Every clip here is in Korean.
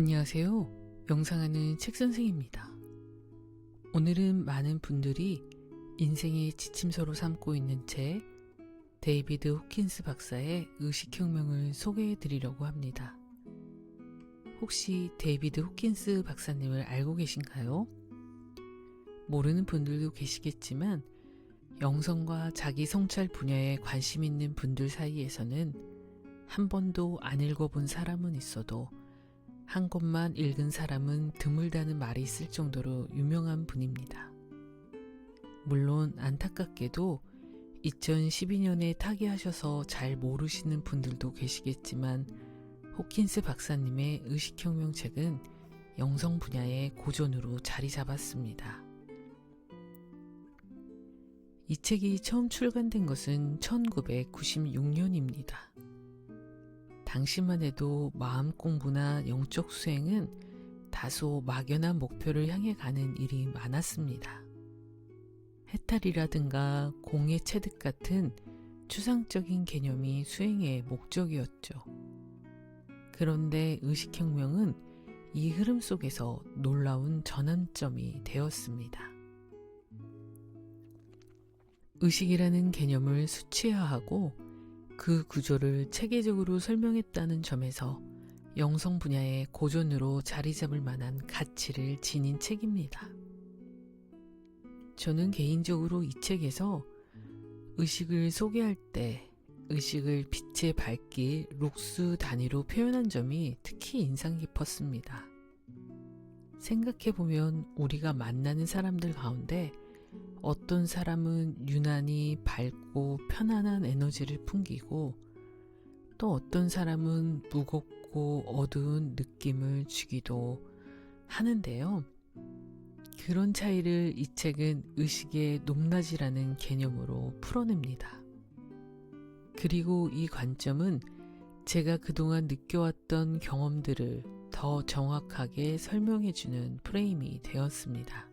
안녕하세요. 명상하는 책선생입니다. 오늘은 많은 분들이 인생의 지침서로 삼고 있는 책 데이비드 호킨스 박사의 의식혁명을 소개해 드리려고 합니다. 혹시 데이비드 호킨스 박사님을 알고 계신가요? 모르는 분들도 계시겠지만 영성과 자기 성찰 분야에 관심 있는 분들 사이에서는 한 번도 안 읽어본 사람은 있어도 한 권만 읽은 사람은 드물다는 말이 있을 정도로 유명한 분입니다. 물론 안타깝게도 2012년에 타계하셔서 잘 모르시는 분들도 계시겠지만 호킨스 박사님의 의식혁명 책은 영성 분야의 고전으로 자리 잡았습니다. 이 책이 처음 출간된 것은 1996년입니다. 당시만 해도 마음 공부나 영적 수행은 다소 막연한 목표를 향해 가는 일이 많았습니다. 해탈이라든가 공의 체득 같은 추상적인 개념이 수행의 목적이었죠. 그런데 의식혁명은 이 흐름 속에서 놀라운 전환점이 되었습니다. 의식이라는 개념을 수치화하고 그 구조를 체계적으로 설명했다는 점에서 영성 분야의 고전으로 자리 잡을 만한 가치를 지닌 책입니다. 저는 개인적으로 이 책에서 의식을 소개할 때 의식을 빛의 밝기 룩스 단위로 표현한 점이 특히 인상 깊었습니다. 생각해보면 우리가 만나는 사람들 가운데 어떤 사람은 유난히 밝고 편안한 에너지를 풍기고 또 어떤 사람은 무겁고 어두운 느낌을 주기도 하는데요. 그런 차이를 이 책은 의식의 높낮이라는 개념으로 풀어냅니다. 그리고 이 관점은 제가 그동안 느껴왔던 경험들을 더 정확하게 설명해주는 프레임이 되었습니다.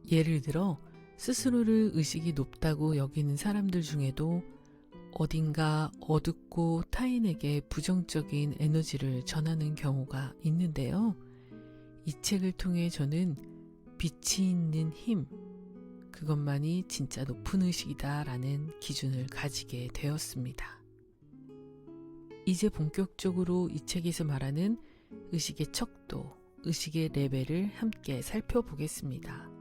예를 들어 스스로를 의식이 높다고 여기는 사람들 중에도 어딘가 어둡고 타인에게 부정적인 에너지를 전하는 경우가 있는데요. 이 책을 통해 저는 빛이 있는 힘, 그것만이 진짜 높은 의식이다 라는 기준을 가지게 되었습니다. 이제 본격적으로 이 책에서 말하는 의식의 척도, 의식의 레벨을 함께 살펴보겠습니다.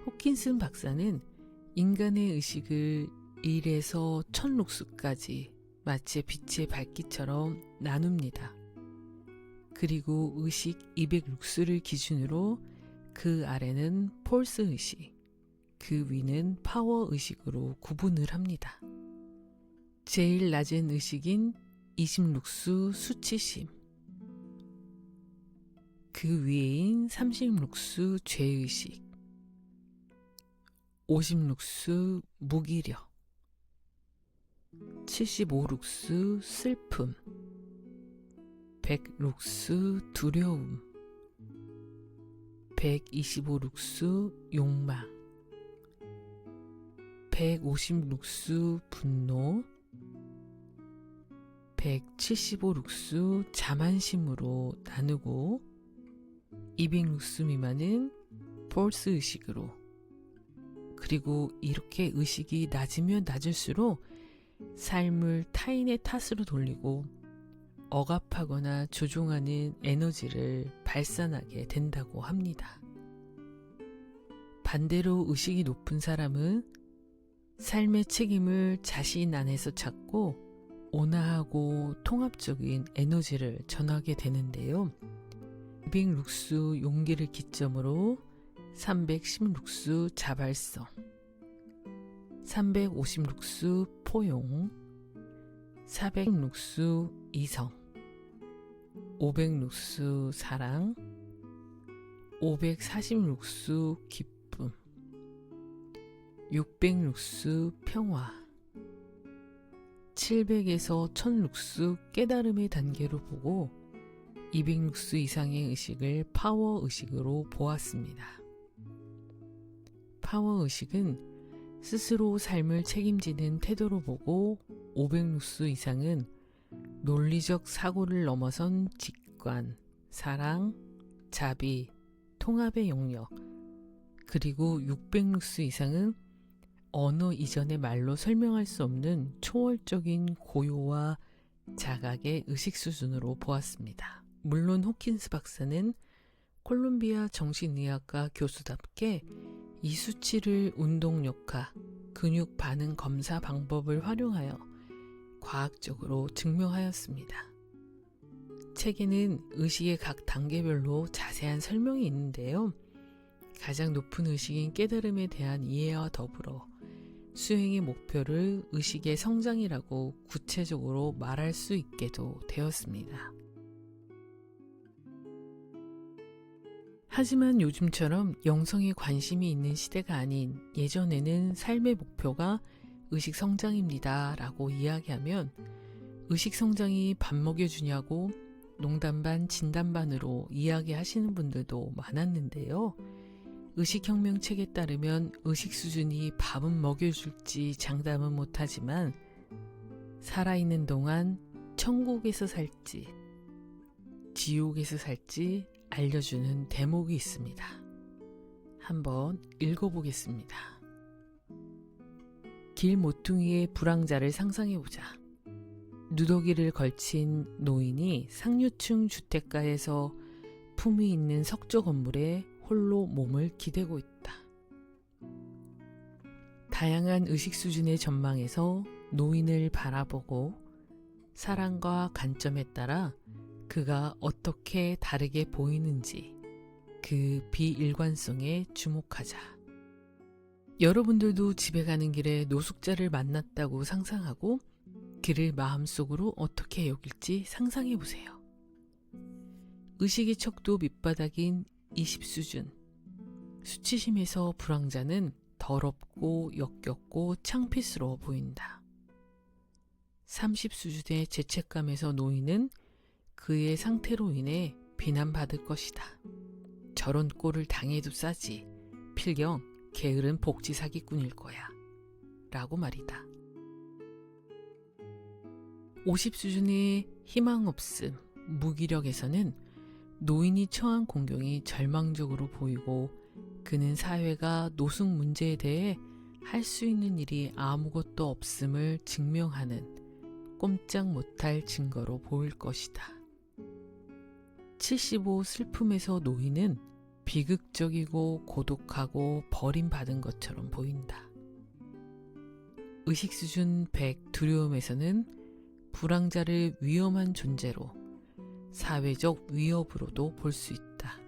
호킨슨 박사는 인간의 의식을 1에서 1000룩스까지 마치 빛의 밝기처럼 나눕니다. 그리고 의식 200룩스를 기준으로 그 아래는 폴스 의식, 그 위는 파워 의식으로 구분을 합니다. 제일 낮은 의식인 20룩스 수치심, 그 위에인 30룩스 죄의식, 50룩스 무기력, 75룩스 슬픔, 100룩스 두려움, 125룩스 욕망, 150룩스 분노, 175룩스 자만심으로 나누고 200룩스 미만은 폴스 의식으로, 그리고 이렇게 의식이 낮으면 낮을수록 삶을 타인의 탓으로 돌리고 억압하거나 조종하는 에너지를 발산하게 된다고 합니다. 반대로 의식이 높은 사람은 삶의 책임을 자신 안에서 찾고 온화하고 통합적인 에너지를 전하게 되는데요. 200룩스 용기를 기점으로 310룩스 자발성, 350룩스 포용, 400룩스 이성, 500룩스 사랑, 540룩스 기쁨, 600룩스 평화, 700에서 1000룩스 깨달음의 단계로 보고 200룩스 이상의 의식을 파워 의식으로 보았습니다. 파워 의식은 스스로 삶을 책임지는 태도로 보고 500룩스 이상은 논리적 사고를 넘어선 직관, 일관, 사랑, 자비, 통합의 영역, 그리고 600룩스 이상은 언어 이전의 말로 설명할 수 없는 초월적인 고요와 자각의 의식 수준으로 보았습니다. 물론 호킨스 박사는 콜롬비아 정신의학과 교수답게 이 수치를 운동력화, 근육 반응 검사 방법을 활용하여 과학적으로 증명하였습니다. 책에는 의식의 각 단계별로 자세한 설명이 있는데요. 가장 높은 의식인 깨달음에 대한 이해와 더불어 수행의 목표를 의식의 성장이라고 구체적으로 말할 수 있게도 되었습니다. 하지만 요즘처럼 영성에 관심이 있는 시대가 아닌 예전에는 삶의 목표가 의식 성장입니다 라고 이야기하면 의식 성장이 밥 먹여주냐고 농담 반 진담 반으로 이야기하시는 분들도 많았는데요. 의식혁명 책에 따르면 의식 수준이 밥은 먹여줄지 장담은 못하지만 살아있는 동안 천국에서 살지 지옥에서 살지 알려주는 대목이 있습니다. 한번 읽어보겠습니다. 길 모퉁이의 불황자를 상상해보자. 누더기를 걸친 노인이 상류층 주택가에서 품위 있는 석조 건물에 홀로 몸을 기대고 있다. 다양한 의식 수준의 전망에서 노인을 바라보고 사랑과 관점에 따라 그가 어떻게 다르게 보이는지 그 비일관성에 주목하자. 여러분들도 집에 가는 길에 노숙자를 만났다고 상상하고 그를 마음속으로 어떻게 여길지 상상해보세요. 의식의 척도 밑바닥인 20 수준. 수치심에서 불황자는 더럽고 역겹고 창피스러워 보인다. 30 수준의 죄책감에서 노인은 그의 상태로 인해 비난받을 것이다. 저런 꼴을 당해도 싸지. 필경 게으른 복지 사기꾼일 거야. 라고 말이다. 50 수준의 희망 없음, 무기력에서는 노인이 처한 공경이 절망적으로 보이고 그는 사회가 노숙 문제에 대해 할 수 있는 일이 아무것도 없음을 증명하는 꼼짝 못할 증거로 보일 것이다. 75 슬픔에서 노인은 비극적이고 고독하고 버림받은 것처럼 보인다. 의식 수준 100 두려움에서는 불황자를 위험한 존재로 사회적 위협으로도 볼 수 있다.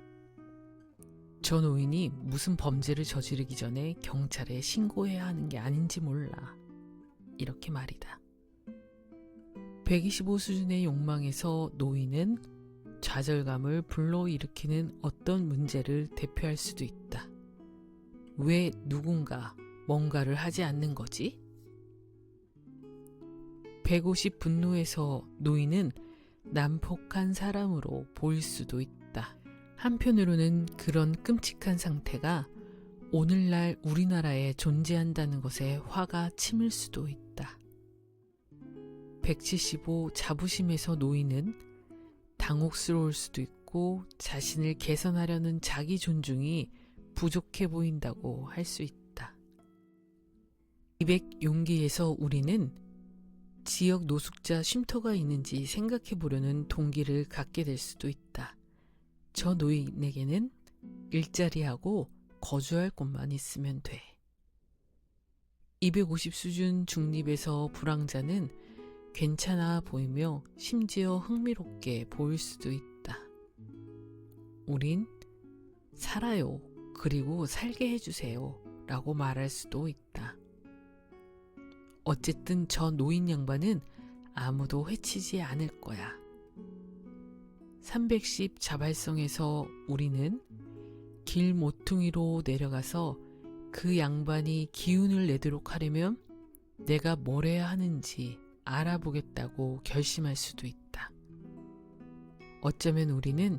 저 노인이 무슨 범죄를 저지르기 전에 경찰에 신고해야 하는 게 아닌지 몰라. 이렇게 말이다. 125 수준의 욕망에서 노인은 좌절감을 불러일으키는 어떤 문제를 대표할 수도 있다. 왜 누군가 뭔가를 하지 않는 거지? 150 분노에서 노인은 난폭한 사람으로 보일 수도 있다. 한편으로는 그런 끔찍한 상태가 오늘날 우리나라에 존재한다는 것에 화가 치밀 수도 있다. 175 자부심에서 노인은 당혹스러울 수도 있고 자신을 개선하려는 자기 존중이 부족해 보인다고 할 수 있다. 200 용기에서 우리는 지역 노숙자 쉼터가 있는지 생각해 보려는 동기를 갖게 될 수도 있다. 저 노인에게는 일자리하고 거주할 곳만 있으면 돼. 250 수준 중립에서 불황자는 괜찮아 보이며 심지어 흥미롭게 보일 수도 있다. 우린 살아요. 그리고 살게 해주세요. 라고 말할 수도 있다. 어쨌든 저 노인 양반은 아무도 해치지 않을 거야. 310 자발성에서 우리는 길 모퉁이로 내려가서 그 양반이 기운을 내도록 하려면 내가 뭘 해야 하는지 알아보겠다고 결심할 수도 있다. 어쩌면 우리는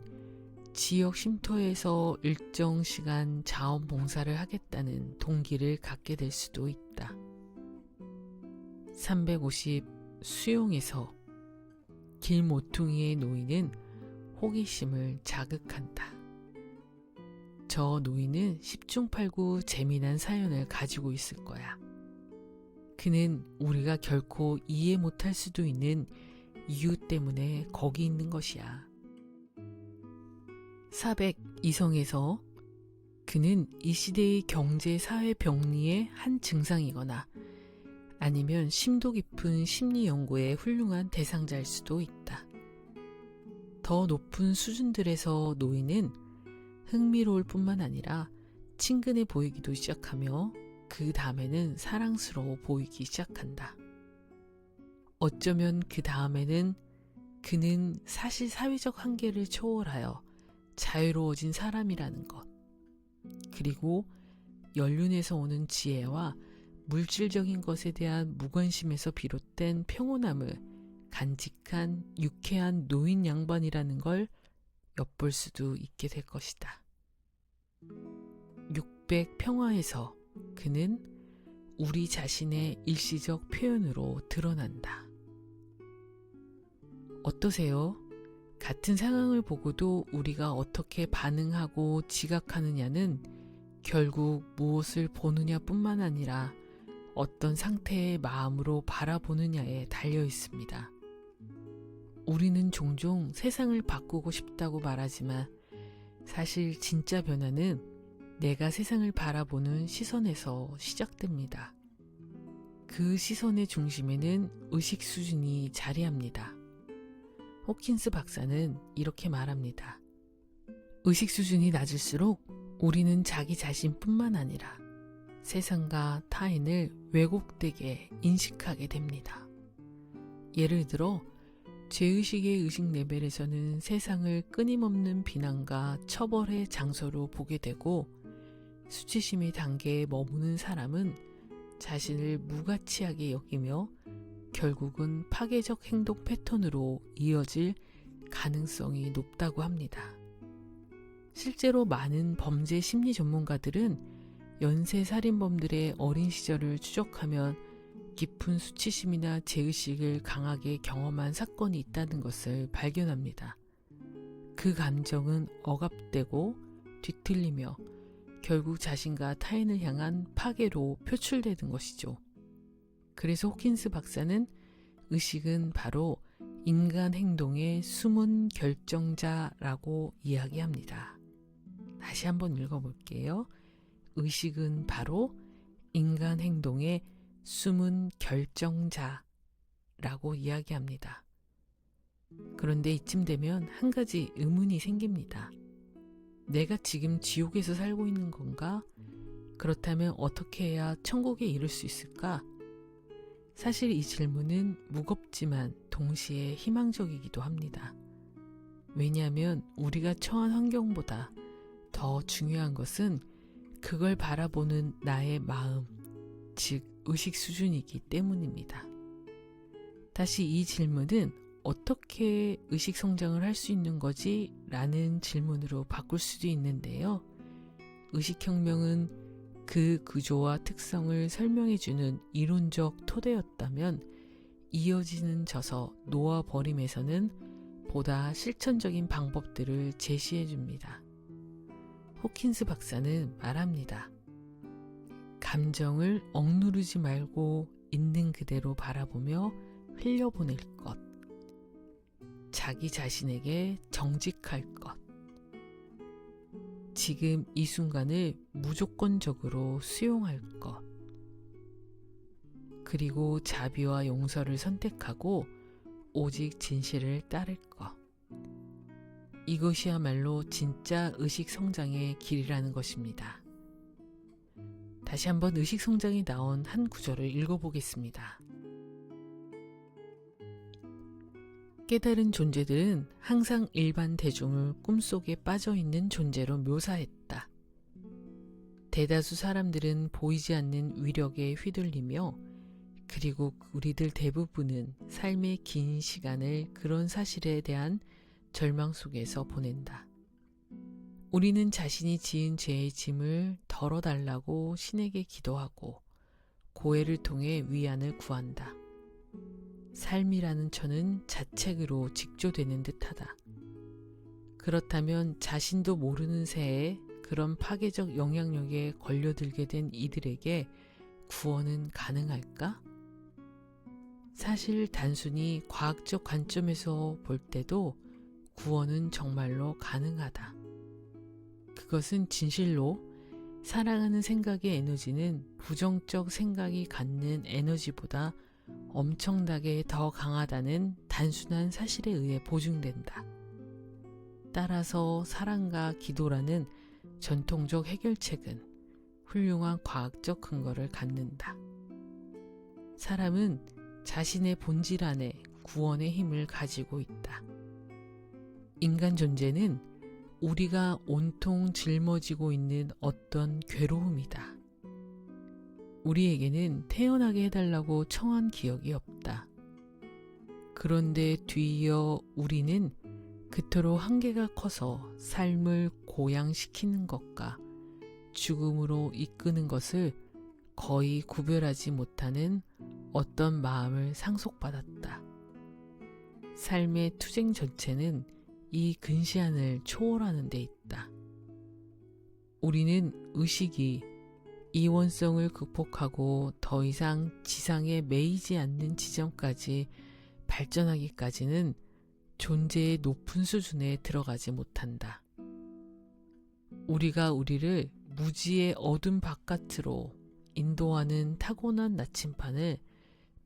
지역 쉼터에서 일정 시간 자원봉사를 하겠다는 동기를 갖게 될 수도 있다. 350 수용에서 길 모퉁이의 노인은 호기심을 자극한다. 저 노인은 10중 8구 재미난 사연을 가지고 있을 거야. 그는 우리가 결코 이해 못할 수도 있는 이유 때문에 거기 있는 것이야. 400 이성에서 그는 이 시대의 경제 사회 병리의 한 증상이거나 아니면 심도 깊은 심리 연구의 훌륭한 대상자일 수도 있다. 더 높은 수준들에서 노인은 흥미로울 뿐만 아니라 친근해 보이기도 시작하며 그 다음에는 사랑스러워 보이기 시작한다. 어쩌면 그 다음에는 그는 사실 사회적 한계를 초월하여 자유로워진 사람이라는 것, 그리고 연륜에서 오는 지혜와 물질적인 것에 대한 무관심에서 비롯된 평온함을 간직한 유쾌한 노인 양반이라는 걸 엿볼 수도 있게 될 것이다. 600 평화에서 그는 우리 자신의 일시적 표현으로 드러난다. 어떠세요? 같은 상황을 보고도 우리가 어떻게 반응하고 지각하느냐는 결국 무엇을 보느냐 뿐만 아니라 어떤 상태의 마음으로 바라보느냐에 달려 있습니다. 우리는 종종 세상을 바꾸고 싶다고 말하지만 사실 진짜 변화는 내가 세상을 바라보는 시선에서 시작됩니다. 그 시선의 중심에는 의식 수준이 자리합니다. 호킨스 박사는 이렇게 말합니다. 의식 수준이 낮을수록 우리는 자기 자신뿐만 아니라 세상과 타인을 왜곡되게 인식하게 됩니다. 예를 들어 죄의식의 의식 레벨에서는 세상을 끊임없는 비난과 처벌의 장소로 보게 되고 수치심의 단계에 머무는 사람은 자신을 무가치하게 여기며 결국은 파괴적 행동 패턴으로 이어질 가능성이 높다고 합니다. 실제로 많은 범죄 심리 전문가들은 연쇄 살인범들의 어린 시절을 추적하면 깊은 수치심이나 죄의식을 강하게 경험한 사건이 있다는 것을 발견합니다. 그 감정은 억압되고 뒤틀리며 결국 자신과 타인을 향한 파괴로 표출되는 것이죠. 그래서 호킨스 박사는 의식은 바로 인간 행동의 숨은 결정자라고 이야기합니다. 다시 한번 읽어볼게요. 의식은 바로 인간 행동의 숨은 결정자라고 이야기합니다. 그런데 이쯤 되면 한 가지 의문이 생깁니다. 내가 지금 지옥에서 살고 있는 건가? 그렇다면 어떻게 해야 천국에 이를 수 있을까? 사실 이 질문은 무겁지만 동시에 희망적이기도 합니다. 왜냐하면 우리가 처한 환경보다 더 중요한 것은 그걸 바라보는 나의 마음, 즉 의식 수준이기 때문입니다. 다시 이 질문은 어떻게 의식 성장을 할 수 있는 거지? 라는 질문으로 바꿀 수도 있는데요. 의식혁명은 그 구조와 특성을 설명해주는 이론적 토대였다면 이어지는 저서 놓아버림에서는 보다 실천적인 방법들을 제시해줍니다. 호킨스 박사는 말합니다. 감정을 억누르지 말고 있는 그대로 바라보며 흘려보낼 것. 자기 자신에게 정직할 것. 지금 이 순간을 무조건적으로 수용할 것. 그리고 자비와 용서를 선택하고 오직 진실을 따를 것. 이것이야말로 진짜 의식 성장의 길이라는 것입니다. 다시 한번 의식 성장이 나온 한 구절을 읽어보겠습니다. 깨달은 존재들은 항상 일반 대중을 꿈속에 빠져있는 존재로 묘사했다. 대다수 사람들은 보이지 않는 위력에 휘둘리며 그리고 우리들 대부분은 삶의 긴 시간을 그런 사실에 대한 절망 속에서 보낸다. 우리는 자신이 지은 죄의 짐을 덜어달라고 신에게 기도하고 고해를 통해 위안을 구한다. 삶이라는 천은 자책으로 직조되는 듯하다. 그렇다면 자신도 모르는 새에 그런 파괴적 영향력에 걸려들게 된 이들에게 구원은 가능할까? 사실 단순히 과학적 관점에서 볼 때도 구원은 정말로 가능하다. 그것은 진실로 사랑하는 생각의 에너지는 부정적 생각이 갖는 에너지보다 엄청나게 더 강하다는 단순한 사실에 의해 보증된다. 따라서 사랑과 기도라는 전통적 해결책은 훌륭한 과학적 근거를 갖는다. 사람은 자신의 본질 안에 구원의 힘을 가지고 있다. 인간 존재는 우리가 온통 짊어지고 있는 어떤 괴로움이다. 우리에게는 태어나게 해달라고 청한 기억이 없다. 그런데 뒤이어 우리는 그토록 한계가 커서 삶을 고양시키는 것과 죽음으로 이끄는 것을 거의 구별하지 못하는 어떤 마음을 상속받았다. 삶의 투쟁 전체는 이 근시안을 초월하는 데 있다. 우리는 의식이 이원성을 극복하고 더 이상 지상에 매이지 않는 지점까지 발전하기까지는 존재의 높은 수준에 들어가지 못한다. 우리가 우리를 무지의 어둠 바깥으로 인도하는 타고난 나침판을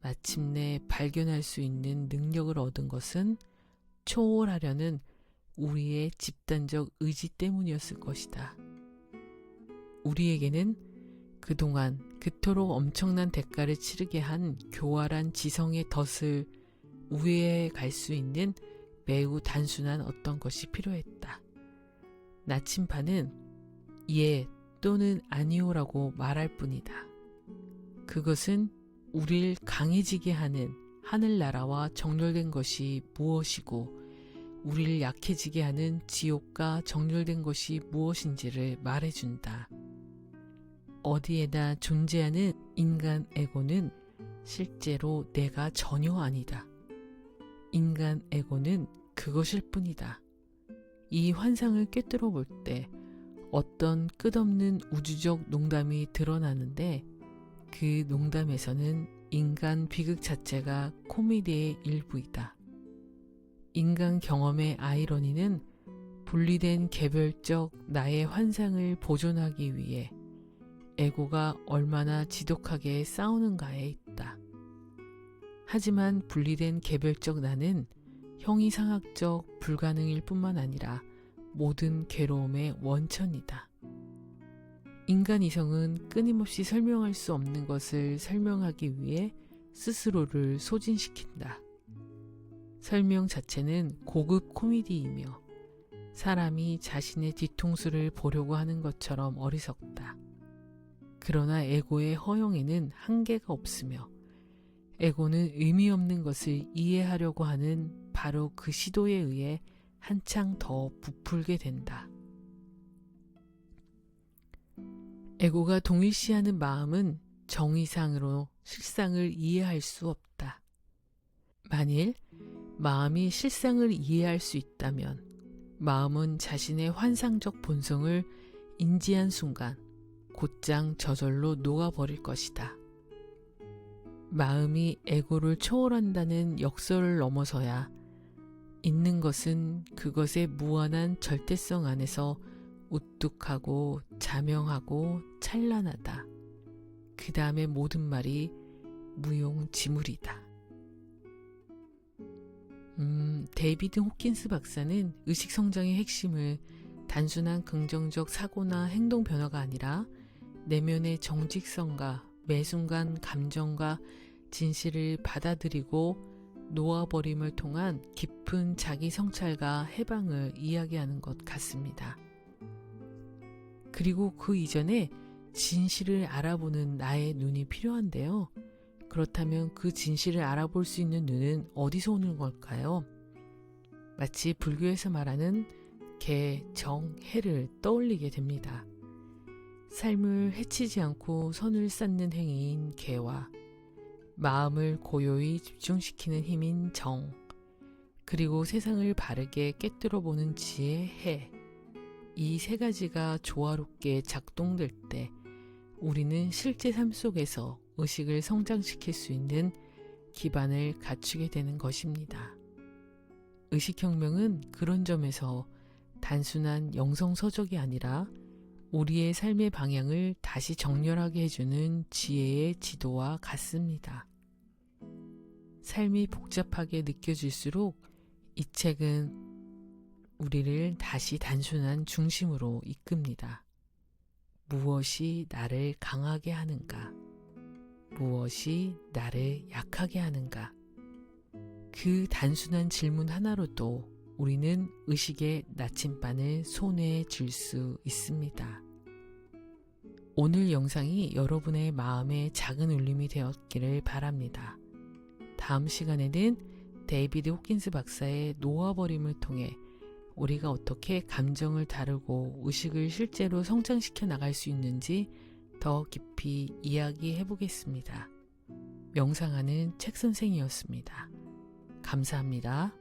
마침내 발견할 수 있는 능력을 얻은 것은 초월하려는 우리의 집단적 의지 때문이었을 것이다. 우리에게는 그동안 그토록 엄청난 대가를 치르게 한 교활한 지성의 덫을 우회해 갈 수 있는 매우 단순한 어떤 것이 필요했다. 나침판은 예 또는 아니오라고 말할 뿐이다. 그것은 우리를 강해지게 하는 하늘나라와 정렬된 것이 무엇이고 우리를 약해지게 하는 지옥과 정렬된 것이 무엇인지를 말해준다. 어디에나 존재하는 인간 에고는 실제로 내가 전혀 아니다. 인간 에고는 그것일 뿐이다. 이 환상을 꿰뚫어 볼 때 어떤 끝없는 우주적 농담이 드러나는데 그 농담에서는 인간 비극 자체가 코미디의 일부이다. 인간 경험의 아이러니는 분리된 개별적 나의 환상을 보존하기 위해 에고가 얼마나 지독하게 싸우는가에 있다. 하지만 분리된 개별적 나는 형이상학적 불가능일 뿐만 아니라 모든 괴로움의 원천이다. 인간 이성은 끊임없이 설명할 수 없는 것을 설명하기 위해 스스로를 소진시킨다. 설명 자체는 고급 코미디이며 사람이 자신의 뒤통수를 보려고 하는 것처럼 어리석다. 그러나 에고의 허용에는 한계가 없으며 에고는 의미 없는 것을 이해하려고 하는 바로 그 시도에 의해 한창 더 부풀게 된다. 에고가 동일시하는 마음은 정의상으로 실상을 이해할 수 없다. 만일 마음이 실상을 이해할 수 있다면 마음은 자신의 환상적 본성을 인지한 순간 곧장 저절로 녹아버릴 것이다. 마음이 에고를 초월한다는 역설을 넘어서야 있는 것은 그것의 무한한 절대성 안에서 우뚝하고 자명하고 찬란하다. 그 다음에 모든 말이 무용지물이다. 데이비드 호킨스 박사는 의식성장의 핵심을 단순한 긍정적 사고나 행동 변화가 아니라 내면의 정직성과 매순간 감정과 진실을 받아들이고 놓아버림을 통한 깊은 자기 성찰과 해방을 이야기하는 것 같습니다. 그리고 그 이전에 진실을 알아보는 나의 눈이 필요한데요. 그렇다면 그 진실을 알아볼 수 있는 눈은 어디서 오는 걸까요? 마치 불교에서 말하는 개, 정, 해를 떠올리게 됩니다. 삶을 해치지 않고 선을 쌓는 행위인 개와 마음을 고요히 집중시키는 힘인 정, 그리고 세상을 바르게 꿰뚫어 보는 지혜, 해. 이 세 가지가 조화롭게 작동될 때 우리는 실제 삶 속에서 의식을 성장시킬 수 있는 기반을 갖추게 되는 것입니다. 의식혁명은 그런 점에서 단순한 영성서적이 아니라 우리의 삶의 방향을 다시 정렬하게 해주는 지혜의 지도와 같습니다. 삶이 복잡하게 느껴질수록 이 책은 우리를 다시 단순한 중심으로 이끕니다. 무엇이 나를 강하게 하는가? 무엇이 나를 약하게 하는가? 그 단순한 질문 하나로도 우리는 의식의 나침반을 손에 쥘 수 있습니다. 오늘 영상이 여러분의 마음에 작은 울림이 되었기를 바랍니다. 다음 시간에는 데이비드 호킨스 박사의 놓아버림을 통해 우리가 어떻게 감정을 다루고 의식을 실제로 성장시켜 나갈 수 있는지 더 깊이 이야기해 보겠습니다. 명상하는 책선생이었습니다. 감사합니다.